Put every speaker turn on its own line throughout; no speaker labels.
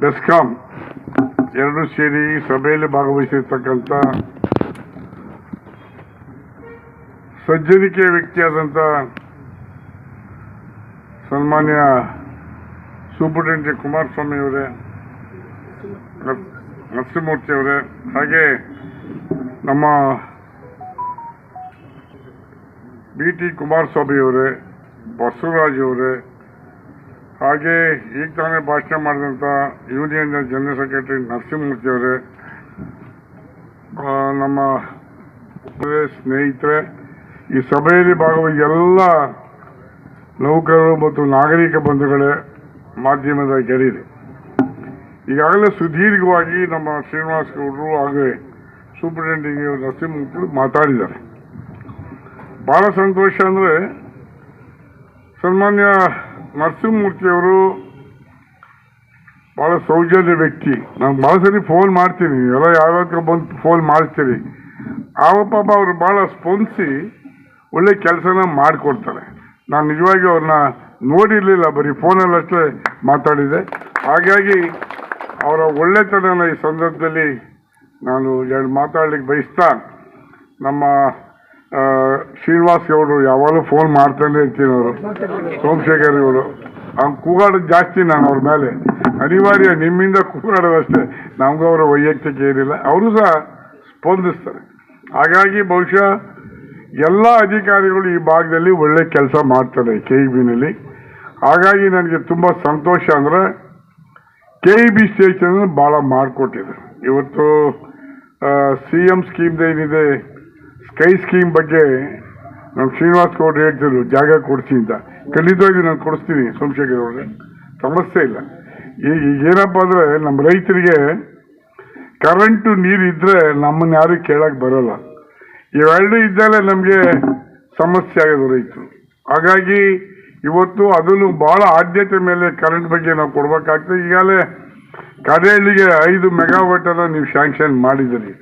ಬೆಸ್ಕಾಂ ಎರಡು ಸೇರಿ ಸಭೆಯಲ್ಲಿ ಭಾಗವಹಿಸಿರ್ತಕ್ಕಂಥ ಸಜ್ಜನಿಕೆ ವ್ಯಕ್ತಿಯಾದಂಥ ಸನ್ಮಾನ್ಯ ಸೂಪರಿಂಟೆಂಡೆಂಟ್ ಕುಮಾರಸ್ವಾಮಿ ಅವರೇ, ನರಸಿಂಹಮೂರ್ತಿ ಅವರೇ, ಹಾಗೆ ನಮ್ಮ BT ಕುಮಾರಸ್ವಾಮಿ ಅವರೇ, ಬಸವರಾಜ್ ಅವರೇ, ಹಾಗೆ ಈಗ ತಾನೇ ಭಾಷಣ ಮಾಡಿದಂಥ ಯೂನಿಯನ್ ಜನರಲ್ ಸೆಕ್ರೆಟರಿ ನರಸಿಂಹಮೂರ್ತಿ ಅವರೇ, ನಮ್ಮ ಸ್ನೇಹಿತರೆ, ಈ ಸಭೆಯಲ್ಲಿ ಭಾಗವಹಿಸಿ ಎಲ್ಲ ನೌಕರರು ಮತ್ತು ನಾಗರಿಕ ಬಂಧುಗಳೇ, ಮಾಧ್ಯಮದ ಗೆಳೆಯರು, ಈಗಾಗಲೇ ಸುದೀರ್ಘವಾಗಿ ನಮ್ಮ ಶ್ರೀನಿವಾಸ್ ಗೌಡರು ಹಾಗೆ ಸೂಪರಿಂಟೆಂಡೆಂಟ್ ನರಸಿಂಹಮೂರ್ತಿ ಮಾತಾಡಿದ್ದಾರೆ. ಬಹಳ ಸಂತೋಷ ಅಂದರೆ ಸನ್ಮಾನ್ಯ ನರಸಿಂಹಮೂರ್ತಿಯವರು ಭಾಳ ಸೌಜನ್ಯ ವ್ಯಕ್ತಿ. ನಾನು ಭಾಳ ಸರಿ ಫೋನ್ ಮಾಡ್ತೀನಿ, ಎಲ್ಲ ಯಾವಾಗ ಬಂದು ಫೋನ್ ಮಾಡ್ತೀರಿ. ಪಾಪ ಅವರು ಭಾಳ ಸ್ಪಂದಿಸಿ ಒಳ್ಳೆ ಕೆಲಸನ ಮಾಡಿಕೊಡ್ತಾರೆ. ನಾನು ನಿಜವಾಗಿ ಅವ್ರನ್ನ ನೋಡಿರಲಿಲ್ಲ, ಬರೀ ಫೋನಲ್ಲಷ್ಟೇ ಮಾತಾಡಿದೆ. ಹಾಗಾಗಿ ಅವರ ಒಳ್ಳೆತನನ ಈ ಸಂದರ್ಭದಲ್ಲಿ ನಾನು ಎರಡು ಮಾತಾಡ್ಲಿಕ್ಕೆ ಬಯಸ್ತಾ, ನಮ್ಮ ಶ್ರೀನಿವಾಸ್ ಗೌಡರು ಯಾವಾಗಲೂ ಫೋನ್ ಮಾಡ್ತಾನೆ ಇರ್ತೀನಿ. ಅವರು ಸೋಮಶೇಖರ್ ಇವರು ಅವ್ನು ಕೂಗಾಡೋದು ಜಾಸ್ತಿ, ನಾನು ಅವ್ರ ಮೇಲೆ ಅನಿವಾರ್ಯ, ನಿಮ್ಮಿಂದ ಕೂಗಾಡೋದಷ್ಟೇ, ನಮಗೂ ಅವರ ವೈಯಕ್ತಿಕ ಏನಿಲ್ಲ. ಅವರು ಸಹ ಸ್ಪಂದಿಸ್ತಾರೆ. ಹಾಗಾಗಿ ಬಹುಶಃ ಎಲ್ಲ ಅಧಿಕಾರಿಗಳು ಈ ಭಾಗದಲ್ಲಿ ಒಳ್ಳೆ ಕೆಲಸ ಮಾಡ್ತಾರೆ KEBನಲ್ಲಿ. ಹಾಗಾಗಿ ನನಗೆ ತುಂಬ ಸಂತೋಷ ಅಂದರೆ KEB ಸ್ಟೇಷನ್ ಭಾಳ ಮಾಡಿಕೊಟ್ಟಿದೆ. ಇವತ್ತು CM ಸ್ಕೀಮ್ದೇನಿದೆ, ಸ್ಕೈ ಸ್ಕೀಮ್ ಬಗ್ಗೆ ನಮ್ಮ ಶ್ರೀನಿವಾಸ್ ಗೌಡ್ರು ಹೇಳ್ತಿದ್ರು ಜಾಗ ಕೊಡಿಸಿ ಅಂತ. ಖಂಡಿತವಾಗಿ ನಾನು ಕೊಡಿಸ್ತೀನಿ ಸೋಮಶೇಖರ್ ಅವ್ರಿಗೆ, ಸಮಸ್ಯೆ ಇಲ್ಲ. ಈಗೇನಪ್ಪ ಅಂದರೆ ನಮ್ಮ ರೈತರಿಗೆ ಕರೆಂಟು ನೀರು ಇದ್ದರೆ ನಮ್ಮನ್ನು ಯಾರು ಕೇಳಕ್ಕೆ ಬರೋಲ್ಲ. ಇವೆರಡು ಇದ್ದರೆ ನಮಗೆ ಸಮಸ್ಯೆ ಆಗೋದು ರೈತರು. ಹಾಗಾಗಿ ಇವತ್ತು ಅದನ್ನು ಭಾಳ ಆದ್ಯತೆ ಮೇಲೆ ಕರೆಂಟ್ ಬಗ್ಗೆ ನಾವು ಕೊಡಬೇಕಾಗ್ತದೆ. ಈಗಾಗಲೇ ಕಡೆಯಲ್ಲಿಗೆ 5 ಮೆಗಾವಾಟನ್ನು ನೀವು ಸ್ಯಾಂಕ್ಷನ್ ಮಾಡಿದ್ದೀರಿ,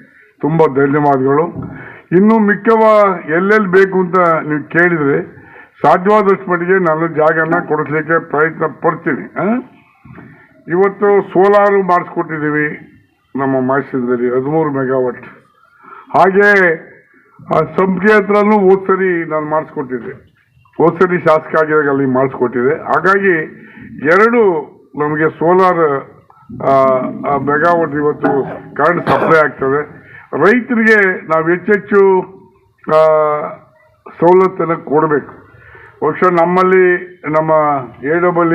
ತುಂಬ ಧನ್ಯವಾದಗಳು. ಇನ್ನೂ ಮಿಕ್ಕವ ಎಲ್ಲೆಲ್ಲಿ ಬೇಕು ಅಂತ ನೀವು ಕೇಳಿದರೆ ಸಾಧ್ಯವಾದಷ್ಟು ಮಟ್ಟಿಗೆ ನಾನು ಜಾಗನ ಕೊಡಿಸ್ಲಿಕ್ಕೆ ಪ್ರಯತ್ನ ಪಡ್ತೀನಿ. ಇವತ್ತು ಸೋಲಾರು ಮಾಡಿಸ್ಕೊಟ್ಟಿದ್ದೀವಿ ನಮ್ಮ ಮೈಸೂರಿನಲ್ಲಿ 13 ಮೆಗಾವಾಟ್. ಹಾಗೆ ಸಂಪಿಗೆ ಹತ್ರನೂ ಹೋದ್ಸರಿ ನಾನು ಮಾಡಿಸ್ಕೊಟ್ಟಿದ್ದೆ, ಹೋದ್ಸರಿ ಶಾಸಕ ಆಗಿದಾಗ ಅಲ್ಲಿ ಮಾಡಿಸ್ಕೊಟ್ಟಿದ್ದೆ. ಹಾಗಾಗಿ 2 ನಮಗೆ ಸೋಲಾರ್ ಮೆಗಾವಾಟ್ ಇವತ್ತು ಕರೆಂಟ್ ಸಪ್ಲೈ ಆಗ್ತದೆ. ರೈತರಿಗೆ ನಾವು ಹೆಚ್ಚೆಚ್ಚು ಸವಲತ್ತನ್ನು ಕೊಡಬೇಕು. ಬಹುಶಃ ನಮ್ಮಲ್ಲಿ ನಮ್ಮ AWL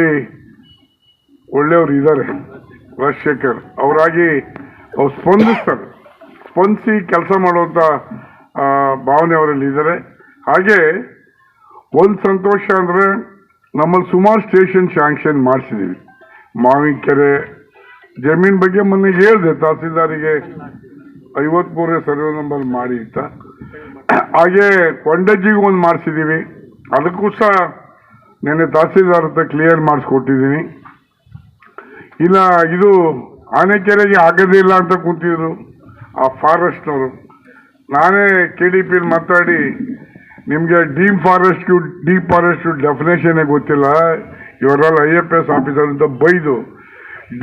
ಒಳ್ಳೆಯವರು ಇದ್ದಾರೆ, ರಾಜಶೇಖರ್ ಅವರಾಗಿ ಅವ್ರು ಸ್ಪಂದಿಸ್ತಾರೆ, ಸ್ಪಂದಿಸಿ ಕೆಲಸ ಮಾಡುವಂಥ ಭಾವನೆ ಅವರಲ್ಲಿ ಇದ್ದಾರೆ. ಹಾಗೆ ಒಂದು ಸಂತೋಷ ಅಂದರೆ ನಮ್ಮಲ್ಲಿ ಸುಮಾರು ಸ್ಟೇಷನ್ ಸ್ಯಾಂಕ್ಷನ್ ಮಾಡಿಸಿದ್ದೀವಿ. ಮಾವಿನಕೆರೆ ಜಮೀನು ಬಗ್ಗೆ ಮೊನ್ನೆ ಹೇಳಿದೆ, ತಹಸೀಲ್ದಾರಿಗೆ 53ನೇ ಸರ್ವೆ ನಂಬರ್ ಮಾಡಿ ಅಂತ. ಹಾಗೆ ಕೊಂಡಜ್ಜಿಗೂ ಒಂದು ಮಾಡಿಸಿದ್ದೀವಿ, ಅದಕ್ಕೂ ಸಹ ನೆನ್ನೆ ತಹಸೀಲ್ದಾರ್ ಹತ್ರ ಕ್ಲಿಯರ್ ಮಾಡಿಸ್ಕೊಟ್ಟಿದ್ದೀನಿ. ಇಲ್ಲ ಇದು ಆನೆಕೆರೆಗೆ ಆಗೋದಿಲ್ಲ ಅಂತ ಕೂತಿದ್ರು ಆ ಫಾರೆಸ್ಟ್ನವರು. ನಾನೇ KDP ಮಾತಾಡಿ ನಿಮಗೆ ಡೀಪ್ ಫಾರೆಸ್ಟ್ ಡೆಫಿನೇಷನ್ನೇ ಗೊತ್ತಿಲ್ಲ, ಇವರೆಲ್ಲ IFS ಆಫೀಸರ್ ಅಂತ ಬೈದು.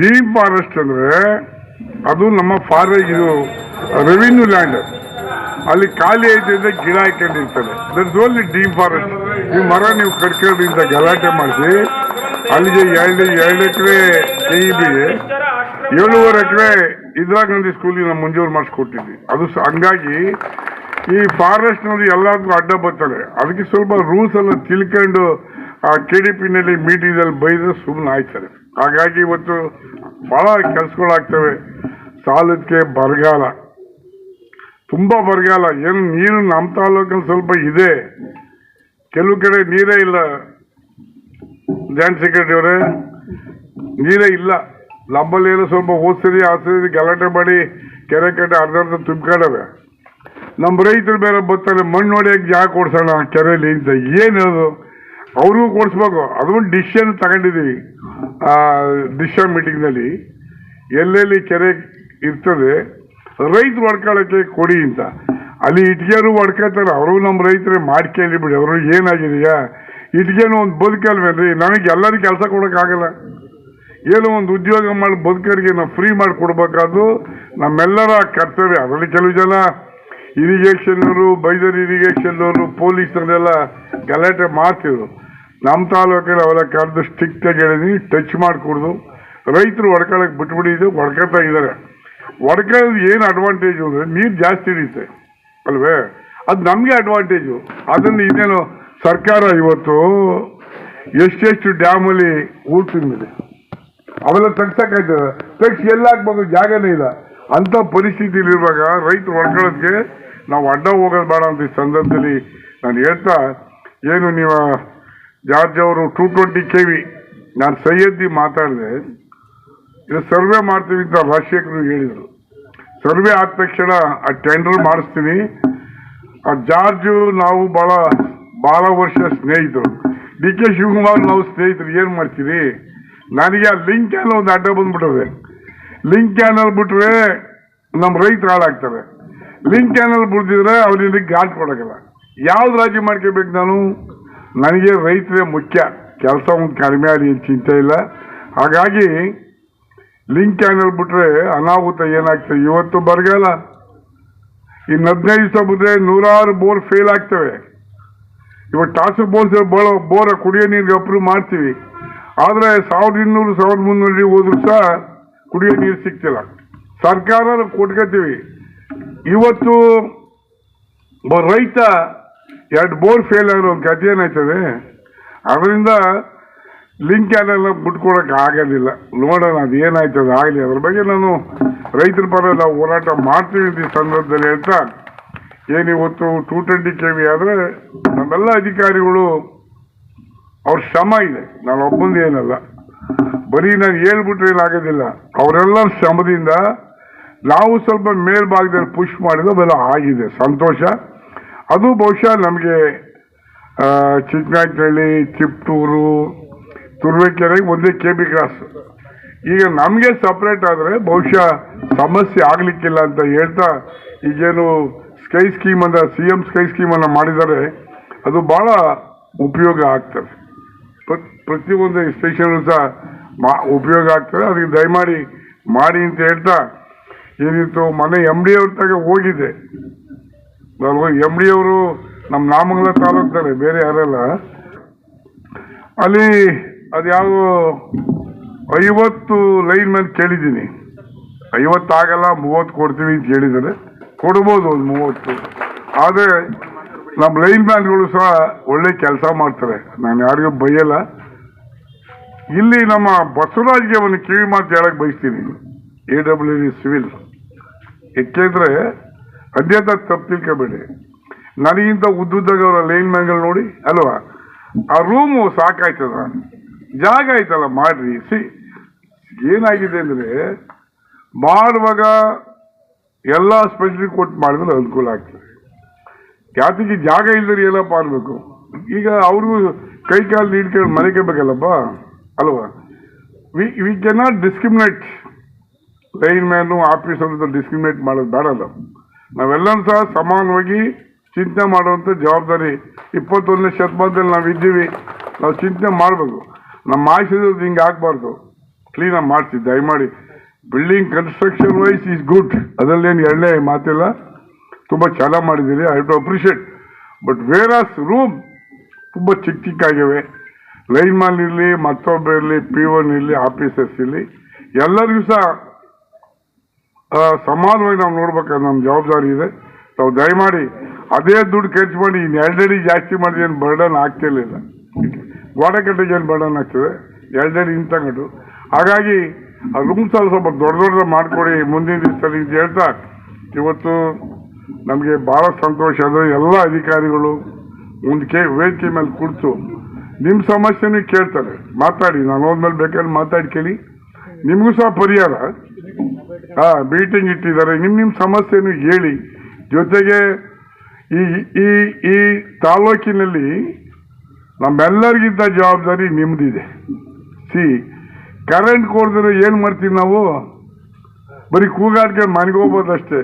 ಡೀಪ್ ಫಾರೆಸ್ಟ್ ಅಂದರೆ ಅದು ನಮ್ಮ ಇದು ರೆವಿನ್ಯೂ ಲ್ಯಾಂಡ್, ಅಲ್ಲಿ ಖಾಲಿ ಐತೆ ಅಂತ ಗಿಡ ಹಾಕೊಂಡಿರ್ತಾರೆ, ದಟ್ಸ್ ಓನ್ಲಿ ಡೀಪ್ ಫಾರೆಸ್ಟ್. ನೀವು ಮರ ನೀವು ಕಡ್ಕೊಳ್ಳಿ ಅಂತ ಗಲಾಟೆ ಮಾಡಿಸಿ ಅಲ್ಲಿಗೆ 2 ಎಕರೆ KEBಗೆ 7.5 ಎಕರೆ ಇಂದಿರಾ ಗಾಂಧಿ ಸ್ಕೂಲಿಗೆ ನಮ್ಮ ಮುಂಜೂರು ಮಾಡಿಸ್ಕೊಟ್ಟಿದ್ವಿ. ಅದು ಹಂಗಾಗಿ ಈ ಫಾರೆಸ್ಟ್ನವ್ರು ಎಲ್ಲದಕ್ಕೂ ಅಡ್ಡ ಬರ್ತಾರೆ. ಅದಕ್ಕೆ ಸ್ವಲ್ಪ ರೂಲ್ಸ್ ಎಲ್ಲ ತಿಳ್ಕೊಂಡು KDPನಲ್ಲಿ ಮೀಟಿಂಗಲ್ಲಿ ಬೈದ್ರೆ ಸುಮ್ಮನೆ ಆಯ್ತಾರೆ. ಹಾಗಾಗಿ ಇವತ್ತು ಭಾಳ ಕೆಲಸಗಳಾಗ್ತವೆ. ಸಾಲಕ್ಕೆ ಬರಗಾಲ, ತುಂಬ ಬರಗಾಲ. ಏನು ನೀರು ನಮ್ಮ ತಾಲೂಕಲ್ಲಿ ಸ್ವಲ್ಪ ಇದೆ, ಕೆಲವು ಕಡೆ ನೀರೇ ಇಲ್ಲ. ಜಾಯಿಂಟ್ ಸೆಕ್ರೆಟರಿ ಅವರೇ, ನೀರೇ ಇಲ್ಲ. ನಮ್ಮಲ್ಲಿ ಏನೋ ಸ್ವಲ್ಪ ಹೋದ್ಸರಿ ಆಸರಿ ಗಲಾಟೆ ಮಾಡಿ ಕೆರೆ ಕಟ್ಟೆ ಅರ್ಧ ತುಂಬ್ಕೊಂಡವೆ. ನಮ್ಮ ರೈತರು ಬೇರೆ ಬರ್ತಾರೆ, ಮಣ್ಣು ಹೊಡೆಯೋಕ್ಕೆ ಜಾಗ ಕೊಡ್ಸೋಣ ಕೆರೆಯಲ್ಲಿ ಅಂತ. ಏನು ಹೇಳೋದು, ಅವ್ರಿಗೂ ಕೊಡಿಸ್ಬೇಕು. ಅದೊಂದು ಡಿಸಿಷನ್ ತಗೊಂಡಿದ್ದೀವಿ ಡಿಸಿಷನ್ ಮೀಟಿಂಗ್ನಲ್ಲಿ. ಎಲ್ಲೆಲ್ಲಿ ಕೆರೆ ಇರ್ತದೆ ರೈತರು ಹೊಡ್ಕೊಳ್ಳೋಕ್ಕೆ ಕೊಡಿ ಅಂತ. ಅಲ್ಲಿ ಇಟ್ಗೆರು ಹೊಡ್ಕೊತಾರೆ, ಅವರು ನಮ್ಮ ರೈತರೇ ಮಾಡ್ಕೊಳ್ಳಿ ಬಿಡಿ. ಅವರು ಏನಾಗಿದೆಯಾ ಇಟ್ಗೆನೂ ಒಂದು ಬದುಕಲ್ವೇನ್ರಿ, ನನಗೆ ಎಲ್ಲರಿಗೂ ಕೆಲಸ ಕೊಡೋಕ್ಕಾಗಲ್ಲ. ಏನೋ ಒಂದು ಉದ್ಯೋಗ ಮಾಡಿ ಬದುಕರಿಗೆ ನಾವು ಫ್ರೀ ಮಾಡಿ ಕೊಡ್ಬೇಕಾದ್ರು ನಮ್ಮೆಲ್ಲರ ಕರ್ತವ್ಯ. ಅದರಲ್ಲಿ ಕೆಲವು ಜನ ಇರಿಗೇಷನ್ನವರು, ಬೈದರ್ ಇರಿಗೇಷನ್ನವರು, ಪೊಲೀಸ್ನವರೆಲ್ಲ ಗಲಾಟೆ ಮಾಡ್ತಿದ್ರು. ನಮ್ಮ ತಾಲೂಕಲ್ಲಿ ಅವೆಲ್ಲ ಕರೆದು ಸ್ಟ್ರಿಕ್ಟಾಗಿ ಹೇಳಿದ್ವಿ, ಟಚ್ ಮಾಡಿಕೊಡ್ದು. ರೈತರು ಹೊಡ್ಕೊಳಕ್ಕೆ ಬಿಟ್ಬಿಟ್ಟಿದ್ದು, ಹೊಡ್ಕೊತಾ ಇದ್ದಾರೆ. ಹೊಡ್ಕೊಳ್ಳೋದು ಏನು ಅಡ್ವಾಂಟೇಜು ಅಂದರೆ ನೀರು ಜಾಸ್ತಿ ಹಿಡಿಯುತ್ತೆ ಅಲ್ವೇ, ಅದು ನಮಗೆ ಅಡ್ವಾಂಟೇಜು. ಅದನ್ನು ಇನ್ನೇನು ಸರ್ಕಾರ ಇವತ್ತು ಎಷ್ಟೆಷ್ಟು ಡ್ಯಾಮಲ್ಲಿ ಊಟ ತಿಂದಿದೆ ಅವೆಲ್ಲ ತೆಗ್ಸಕ್ಕಾಯ್ತದೆ, ತೆಗ್ಸಿ ಎಲ್ಲ ಹಾಕ್ಬೇಕು, ಜಾಗನೇ ಇಲ್ಲ. ಅಂಥ ಪರಿಸ್ಥಿತಿಲಿರುವಾಗ ರೈತರು ಹೊಡ್ಕೊಳ್ಳೋದಕ್ಕೆ ನಾವು ಅಡ್ಡ ಹೋಗೋದು ಬೇಡ ಅಂತ ಈ ಸಂದರ್ಭದಲ್ಲಿ ನಾನು ಹೇಳ್ತಾ, ಏನು ನೀವು ಜಾರ್ಜ್ ಅವರು 220 KV ನಾನು ಸೈಯದ್ದಿ ಮಾತಾಡಿದೆ, ಇದು ಸರ್ವೆ ಮಾಡ್ತೀವಿ ಅಂತ ರಾಜಶೇಖರ್ ಹೇಳಿದರು. ಸರ್ವೆ ಆದ ತಕ್ಷಣ ಆ ಟೆಂಡರ್ ಮಾಡಿಸ್ತೀನಿ. ಆ ಜಾರ್ಜು ನಾವು ಭಾಳ ವರ್ಷ ಸ್ನೇಹಿತರು. DK ಶಿವಕುಮಾರ್ ನಾವು ಸ್ನೇಹಿತರು. ಏನು ಮಾಡ್ತೀರಿ, ನನಗೆ ಆ ಲಿಂಕ್ ಕ್ಯಾನಲ್ ಒಂದು ಅಡ್ಡ ಬಂದ್ಬಿಟ್ಟದೆ. ಲಿಂಕ್ ಕ್ಯಾನಲ್ ಬಿಟ್ರೆ ನಮ್ಮ ರೈತರು ಹಾಳಾಗ್ತಾರೆ. ಲಿಂಕ್ ಕ್ಯಾನಲ್ ಬಿಡ್ತಿದ್ರೆ ಅವ್ರಿಗೆ ಗಾಡ್ ಕೊಡೋಕ್ಕಲ್ಲ. ಯಾವ್ದು ರಾಜಿ ಮಾಡ್ಕೋಬೇಕು ನಾನು? ನನಗೆ ರೈತರೇ ಮುಖ್ಯ. ಕೆಲಸ ಒಂದು ಕಡಿಮೆ ಆಗಲಿ ಏನು ಚಿಂತೆ ಇಲ್ಲ. ಹಾಗಾಗಿ ಲಿಂಕ್ ಕ್ಯಾನಲ್ ಬಿಟ್ರೆ ಅನಾಹುತ ಏನಾಗ್ತದೆ. ಇವತ್ತು ಬರಗಾಲ, ಇನ್ನು 15 ದಿವಸ ಬಿಟ್ರೆ 100 ಬೋರ್ ಫೇಲ್ ಆಗ್ತವೆ. ಇವಾಗ ಟಾಸ್ಕ್ ಬೋರ್ ಕುಡಿಯೋ ನೀರಿಗೆ ಅಪ್ರೂವ್ ಮಾಡ್ತೀವಿ, ಆದರೆ 1200 1300 ಹೋದ್ರೂ ಸಹ ಕುಡಿಯೋ ನೀರು ಸಿಗ್ತಿಲ್ಲ. ಸರ್ಕಾರ ಕೊಟ್ಕೋತೀವಿ. ಇವತ್ತು ರೈತ 2 ಬೋರ್ ಫೇಲ್ ಆಗೋ ಒಂದು ಕಥೆ ಏನಾಯ್ತದೆ. ಅದರಿಂದ ಲಿಂಕ್ ಕ್ಯಾನೆಲ್ಲ ಬಿಟ್ಕೊಡಕ್ಕೆ ಆಗೋದಿಲ್ಲ. ನೋಡೋಣ ಅದು ಏನಾಯ್ತದೆ ಆಗಲಿ. ಅದ್ರ ಬಗ್ಗೆ ನಾನು ರೈತರ ಪರ ನಾವು ಹೋರಾಟ ಮಾಡ್ತೀವಿ ಈ ಸಂದರ್ಭದಲ್ಲಿ ಹೇಳ್ತಾ, ಏನಿವತ್ತು 220 KV ಆದರೆ ನಮ್ಮೆಲ್ಲ ಅಧಿಕಾರಿಗಳು ಅವ್ರ ಶ್ರಮ ಇದೆ. ನಾನು ಒಬ್ಬಂದು ಏನಲ್ಲ, ಬರೀ ನಾನು ಹೇಳ್ಬಿಟ್ರೆ ಏನಾಗೋದಿಲ್ಲ. ಅವರೆಲ್ಲ ಶ್ರಮದಿಂದ ನಾವು ಸ್ವಲ್ಪ ಮೇಲ್ಭಾಗದಲ್ಲಿ ಪುಷ್ ಮಾಡಿದ್ರೆ ಅವೆಲ್ಲ ಆಗಿದೆ, ಸಂತೋಷ. ಅದು ಬಹುಶಃ ನಮಗೆ ಚಿಕ್ಕನಾಯಕನಹಳ್ಳಿ, ಚಿಪ್ಟೂರು, ತುರುವೇಕೆರೆಗೆ ಒಂದೇ KB ಕ್ರಾಸ್. ಈಗ ನಮಗೆ ಸಪ್ರೇಟ್ ಆದರೆ ಬಹುಶಃ ಸಮಸ್ಯೆ ಆಗಲಿಕ್ಕಿಲ್ಲ ಅಂತ ಹೇಳ್ತಾ, ಈಗೇನು ಸ್ಕೈ ಸ್ಕೀಮ್ ಅಂತ CM ಸ್ಕೈ ಸ್ಕೀಮನ್ನು ಮಾಡಿದ್ದಾರೆ, ಅದು ಭಾಳ ಉಪಯೋಗ ಆಗ್ತದೆ. ಪ್ರತಿಯೊಂದು ಸ್ಟೇಷನ್ ಸಹ ಉಪಯೋಗ ಆಗ್ತದೆ. ಅದಕ್ಕೆ ದಯಮಾಡಿ ಮಾಡಿ ಅಂತ ಹೇಳ್ತಾ, ಏನಿತ್ತು ಮೊನ್ನೆ MD ಅವ್ರ ತಗ ಹೋಗಿದ್ದೆ ನಾನು. MD ಅವರು ನಮ್ಮ ನಾಮಂಗಲ ತಾಲೂಕ್ತಾರೆ, ಬೇರೆ ಯಾರೆಲ್ಲ. ಅಲ್ಲಿ ಅದು ಯಾವ 50 ಲೈನ್ ಮೇಲೆ ಕೇಳಿದ್ದೀನಿ. 50 ಆಗಲ್ಲ, 30 ಕೊಡ್ತೀವಿ ಅಂತ ಹೇಳಿದ್ದಾರೆ. ಕೊಡ್ಬೋದು ಒಂದು 30. ಆದರೆ ನಮ್ಮ ಲೈನ್ ಮ್ಯಾನ್ಗಳು ಸಹ ಒಳ್ಳೆ ಕೆಲಸ ಮಾಡ್ತಾರೆ, ನಾನು ಯಾರಿಗೂ ಬೈಯಲ್ಲ. ಇಲ್ಲಿ ನಮ್ಮ ಬಸವರಾಜ್ಗೆ ಒಂದು ಕಿವಿ ಮಾತು ಹೇಳಕ್ಕೆ ಬಯಸ್ತೀನಿ. AWD ಸಿವಿಲ್, ಯಾಕೆಂದರೆ ಅಧ್ಯತ ತಪ್ಪು ತಿಳ್ಕೊಬೇಡಿ. ನನಗಿಂತ ಉದ್ದುದ್ದಾಗ ಅವರ ಲೈನ್ ಮ್ಯಾನ್ಗಳು ನೋಡಿ ಅಲ್ವಾ, ಆ ರೂಮು ಸಾಕಾಯ್ತದ, ಜಾಗ ಆಯ್ತಲ್ಲ ಮಾಡ್ರಿ. ಏನಾಗಿದೆ ಅಂದರೆ ಮಾಡುವಾಗ ಎಲ್ಲ ಸ್ಪೆಷಲಿ ಕೊಟ್ಟು ಮಾಡಿದ್ರೆ ಅನುಕೂಲ ಆಗ್ತದೆ. ಯಾತಿಗೆ ಜಾಗ ಇಲ್ಲದ್ರೆ ಏನಪ್ಪ ಅನ್ಬೇಕು. ಈಗ ಅವ್ರಿಗೂ ಕೈ ಕಾಲು ನೀಡ್ಕೊಂಡು ಮನೆಗೆ ಅಲ್ವಾ. We cannot discriminate line man officer discriminate ಮಾಡೋದು ಬೇಡಲ್ಲ. ನಾವೆಲ್ಲರೂ ಸಹ ಸಮಾನವಾಗಿ ಚಿಂತನೆ ಮಾಡುವಂಥ ಜವಾಬ್ದಾರಿ 21ನೇ ಶತಮಾನದಲ್ಲಿ ನಾವು ಇದ್ದೀವಿ. ನಾವು ಚಿಂತನೆ ಮಾಡಬೇಕು. ನಮ್ಮ ಆಶಯದ ಹಿಂಗೆ ಆಗಬಾರ್ದು, ಕ್ಲೀನಾಗಿ ಮಾಡಿಸಿ ದಯಮಾಡಿ. Building construction wise is good, ಅದರಲ್ಲೇನು ಎರಡನೇ ಮಾತಿಲ್ಲ. ತುಂಬ ಚೆನ್ನಾಗಿ ಮಾಡಿದ್ದೀರಿ, I too appreciate. But whereas room ತುಂಬ ಚಿಕ್ಕಾಗಿವೆ. ಲೈನ್ ಮ್ಯಾನ್ ಇರಲಿ, ಮತ್ತೊಬ್ಬ ಇರಲಿ, P1 ಇರಲಿ, ಆಫೀಸರ್ಸ್ ಇರಲಿ, ಎಲ್ಲರಿಗೂ ಸಹ ಸಮಾನವಾಗಿ ನಾವು ನೋಡ್ಬೇಕಾದ್ರೆ ನಮ್ಮ ಜವಾಬ್ದಾರಿ ಇದೆ. ನಾವು ದಯಮಾಡಿ ಅದೇ ದುಡ್ಡು ಖರ್ಚು ಮಾಡಿ ಇನ್ನು 2 ಅಡಿ ಜಾಸ್ತಿ ಮಾಡಿದ್ರೆ ಏನು ಬರ್ಡನ್ ಆಗ್ತಿರ್ಲಿಲ್ಲ. ಗೋಡೆ ಕಟ್ಟಿಗೆ ಏನು ಬರ್ಡನ್ ಆಗ್ತದೆ, 2 ಅಡಿ ಇಂತಂಗಟ್ಟು. ಹಾಗಾಗಿ ಆ ರೂಮ್ಸ್ ಅಲ್ಲಿ ಸ್ವಲ್ಪ ದೊಡ್ಡ ಮಾಡಿಕೊಡಿ ಮುಂದಿನ ದಿವಸದಲ್ಲಿ ಅಂತ ಹೇಳ್ತಾ, ಇವತ್ತು ನಮಗೆ ಭಾಳ ಸಂತೋಷ ಅಂದರೆ ಎಲ್ಲ ಅಧಿಕಾರಿಗಳು ಒಂದು ವೇದಿಕೆ ಮೇಲೆ ಕುಳಿತು ನಿಮ್ಮ ಸಮಸ್ಯೆನೂ ಕೇಳ್ತಾರೆ. ಮಾತಾಡಿ, ನಾನು ಹೋದ್ಮೇಲೆ ಬೇಕಾದ್ರೆ ಮಾತಾಡಿ ಕೇಳಿ. ನಿಮಗೂ ಸಹ ಪರಿಹಾರ ಮೀಟಿಂಗ್ ಇಟ್ಟಿದ್ದಾರೆ. ನಿಮ್ಮ ಸಮಸ್ಯೆನೂ ಹೇಳಿ. ಜೊತೆಗೆ ಈ ತಾಲೂಕಿನಲ್ಲಿ ನಮ್ಮೆಲ್ಲರಿಗಿಂತ ಜವಾಬ್ದಾರಿ ನಿಮ್ದಿದೆ. ಕರೆಂಟ್ ಕೊಡಿದ್ರೆ ಏನು ಮಾಡ್ತೀವಿ ನಾವು, ಬರೀ ಕೂಗಾಡ್ಕೊಂಡು ಮನೆಗೆ ಹೋಗ್ಬೋದಷ್ಟೇ.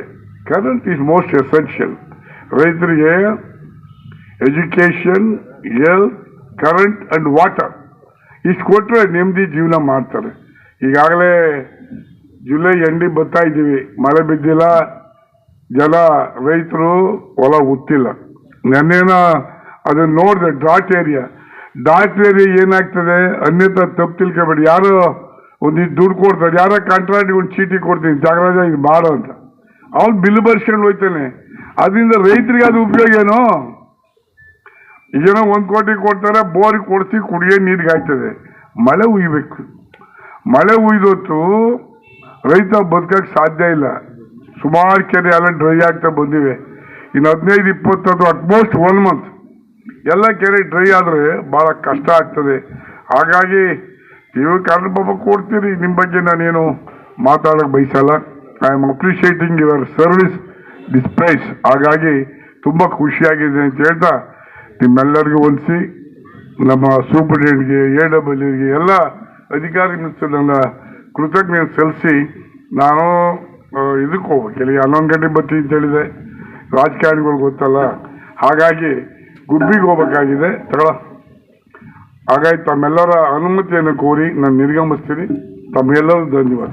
Current is most essential. ರೈತರಿಗೆ education, health, current and water ಇಷ್ಟು ಕೊಟ್ಟರೆ ನೆಮ್ಮದಿ ಜೀವನ ಮಾಡ್ತಾರೆ. ಈಗಾಗಲೇ ಜುಲೈ ಎಂಡಿ ಬರ್ತಾ ಇದ್ದೀವಿ, ಮಳೆ ಬಿದ್ದಿಲ್ಲ, ಜನ ರೈತರು ಹೊಲ ಉತ್ತಿಲ್ಲ. ನೆನ್ನೆನ ಅದನ್ನ ನೋಡಿದೆ, ಡಾಟ್ ಏರಿಯಾ ಏನಾಗ್ತದೆ ಅನ್ಯತಾ ತಪ್ಪು ತಿಳ್ಕೊಬೇಡಿ. ಯಾರೋ ಒಂದಿಷ್ಟು ದುಡ್ಡು ಕೊಡ್ತಾರೆ, ಯಾರೋ ಕಾಂಟ್ರಾಕ್ಟ್ ಒಂದು ಚೀಟಿ ಕೊಡ್ತೀನಿ ಜಾಗರಾಜ ಇದು ಮಾಡು ಅಂತ, ಅವ್ನು ಬಿಲ್ ಬರ್ಸ್ಕೊಂಡು ಹೋಯ್ತಾನೆ. ಅದರಿಂದ ರೈತರಿಗೆ ಅದು ಉಪಯೋಗ ಏನು? ಈಗೇನೋ 1 ಕೋಟಿ ಕೊಡ್ತಾರೆ, ಬೋರಿಗೆ ಕೊಡಿಸಿ ಕುಡಿಯೋ ನೀರಿಗೆ ಆಗ್ತದೆ. ಮಳೆ ಹುಯ್ಬೇಕು, ಮಳೆ ಹುಯ್ದೊತ್ತು ರೈತ ಬದುಕಕ್ಕೆ ಸಾಧ್ಯ ಇಲ್ಲ. ಸುಮಾರು ಕೆರೆ ಎಲ್ಲ ಡ್ರೈ ಆಗ್ತಾ ಬಂದಿವೆ. ಇನ್ನು 15-20 ಅಟ್ಮೋಸ್ಟ್ 1 ಮಂತ್ ಎಲ್ಲ ಕೆರೆ ಡ್ರೈ ಆದರೆ ಭಾಳ ಕಷ್ಟ ಆಗ್ತದೆ. ಹಾಗಾಗಿ ನೀವು ಕನ್ನಡ ಪಾಪ ಕೊಡ್ತೀರಿ, ನಿಮ್ಮ ಬಗ್ಗೆ ನಾನೇನು ಮಾತಾಡೋಕ್ಕೆ ಬಯಸಲ್ಲ. I am appreciating your service this price. ಹಾಗಾಗಿ ತುಂಬ ಖುಷಿಯಾಗಿದೆ ಅಂತ ಹೇಳ್ತಾ ನಿಮ್ಮೆಲ್ಲರಿಗೂ ಹೊಂದಿಸಿ ನಮ್ಮ ಸೂಪರಿಂಟೆಂಡೆಂಟ್ಗೆ, AWಗೆ, ಎಲ್ಲ ಅಧಿಕಾರಿ ನನ್ನ ಕೃತಜ್ಞತೆ ಸಲ್ಲಿಸಿ ನಾನು ಇದಕ್ಕೆ ಹೋಗ್ಬೇಕು. ಇಲ್ಲಿ 11 ಗಂಟೆ ಬರ್ತೀನಿ ಅಂತ ಹೇಳಿದೆ, ರಾಜಕಾರಣಿಗಳು ಗೊತ್ತಲ್ಲ, ಹಾಗಾಗಿ ಗುಬ್ಬಿಗೆ ಹೋಗ್ಬೇಕಾಗಿದೆ. ಹಾಗಾಗಿ ತಮ್ಮೆಲ್ಲರ ಅನುಮತಿಯನ್ನು ಕೋರಿ ನಾನು ನಿರ್ಗಮಿಸ್ತೀನಿ. ತಮ್ಮೆಲ್ಲರೂ ಧನ್ಯವಾದ.